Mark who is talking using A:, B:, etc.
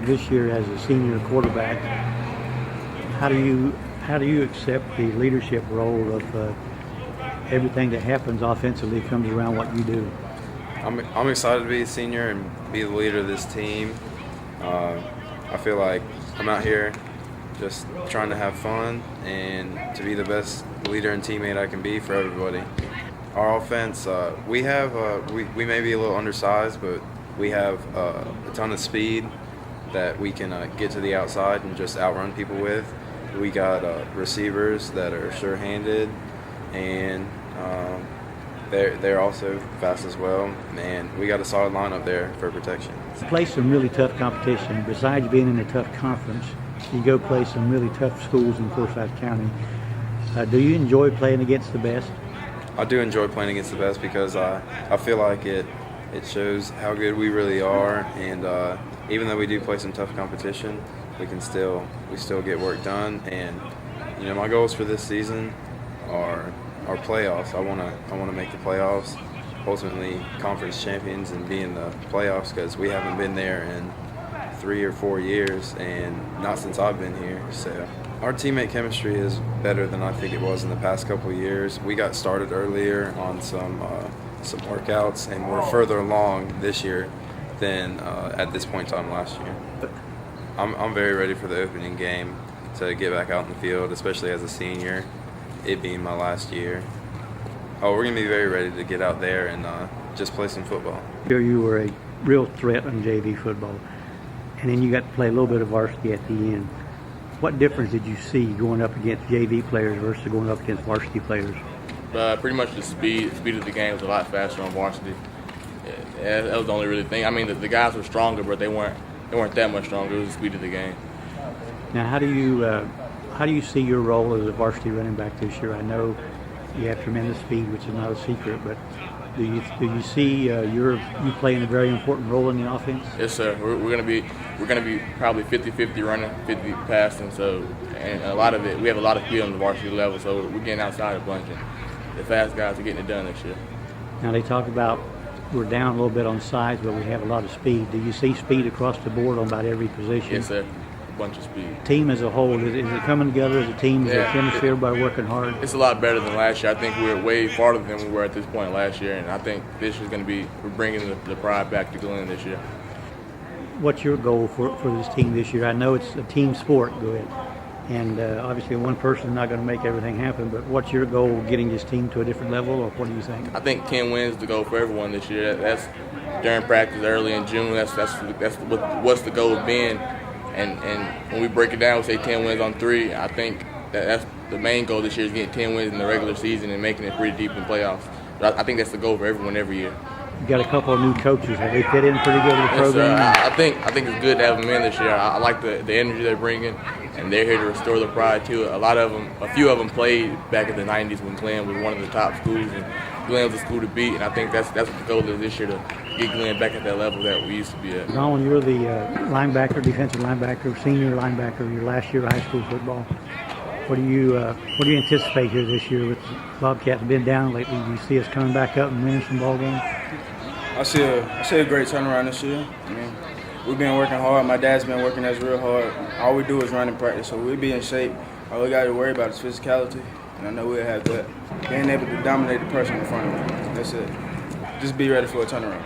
A: this year as a senior quarterback. How do you accept the leadership role of everything that happens offensively comes around what you do?
B: I'm excited to be a senior and be the leader of this team. I feel like I'm out here just trying to have fun and to be the best leader and teammate I can be for everybody. Our offense, we may be a little undersized, but we have a ton of speed that we can get to the outside and just outrun people with. We got receivers that are sure-handed, and they're also fast as well. And we got a solid lineup there for protection.
A: You play some really tough competition. Besides being in a tough conference, you go play some really tough schools in Forsyth County. Do you enjoy playing against the best?
B: I do enjoy playing against the best because I feel like it shows how good we really are, and even though we do play some tough competition, we still get work done. And my goals for this season are playoffs. I want to make the playoffs, ultimately conference champions, and be in the playoffs because we haven't been there in 3 or 4 years, and not since I've been here. So our teammate chemistry is better than I think it was in the past couple of years. We got started earlier on some workouts, and we're further along this year than at this point in time last year. I'm very ready for the opening game to get back out in the field, especially as a senior, it being my last year. We're going to be very ready to get out there and just play some football.
A: Here you were a real threat on JV football, and then you got to play a little bit of varsity at the end. What difference did you see going up against JV players versus going up against varsity players?
C: Pretty much the speed of the game was a lot faster on varsity. Yeah, that was the only really thing. I mean, the guys were stronger, but they weren't that much stronger. It was the speed of the game.
A: Now, how do you see your role as a varsity running back this year? I know you have tremendous speed, which is not a secret, but do you see you playing a very important role in the offense?
C: Yes, sir. We're gonna be probably 50-50 running, 50 passing. So, and a lot of it, we have a lot of speed on the varsity level, so we're getting outside a bunch. And the fast guys are getting it done this year.
A: Now they talk about we're down a little bit on size, but we have a lot of speed. Do you see speed across the board on about every position?
C: Yes, sir. A bunch of speed.
A: Team as a whole, is it coming together as a team? Is there chemistry, everybody working hard?
C: It's a lot better than last year. I think we're way farther than we were at this point last year, and I think this year's going to be, we're bringing the pride back to Glenn this year.
A: What's your goal for this team this year? I know it's a team sport, go ahead. And obviously one person is not going to make everything happen, but what's your goal, getting this team to a different level, or what do you think?
C: I think 10 wins to go for everyone this year. That's during practice early in June. That's what's the goal of being. And when we break it down, we say 10 wins on 3. I think that's the main goal this year is getting 10 wins in the regular season and making it pretty deep in playoffs. But I think that's the goal for everyone every year.
A: You got a couple of new coaches. Have they fit in pretty good with the program?
C: I think it's good to have them in this year. I like the energy they're bringing, and they're here to restore the pride too. A few of them played back in the '90s when Glenn was one of the top schools, and Glenn was a school to beat. And I think that's what the goal is this year, to get Glenn back at that level that we used to be at.
A: Ron, you're the defensive linebacker, senior linebacker, your last year of high school football. What do you anticipate here this year with the Bobcats been down lately? Do you see us coming back up and winning some ball games?
D: I see a great turnaround this year. I mean, we've been working hard. My dad's been working us real hard. All we do is run and practice, so we'll be in shape. All we got to worry about is physicality, and I know we'll have that. Being able to dominate the person in front of us. That's it. Just be ready for a turnaround.